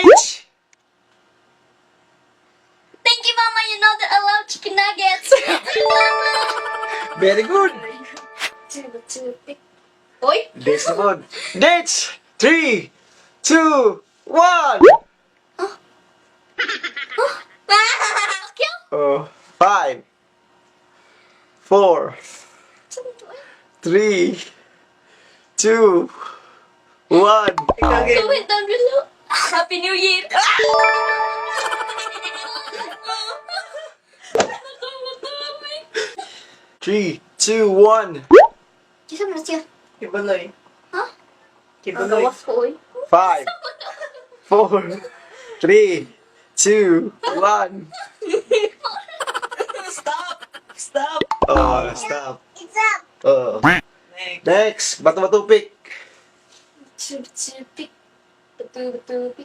Nitch! Thank you, Mama. You know that I love chicken nuggets. Very good. Toothpick. Oi! This one. Nitch! 3, 2, 1. Kill? 5, 4, 3, 2, 1. Comment down below. Happy New Year! 3, 2, 1. Kisa mo na siya. Kibuloy. Ha? Ang Kibuloy. gawas ko, oy. 5, 4, 3, 2, 1. Stop! Stop! Oh, stop. It's up! Oh. Next. Next, bato-bato pick. Toothpick. Toothpick.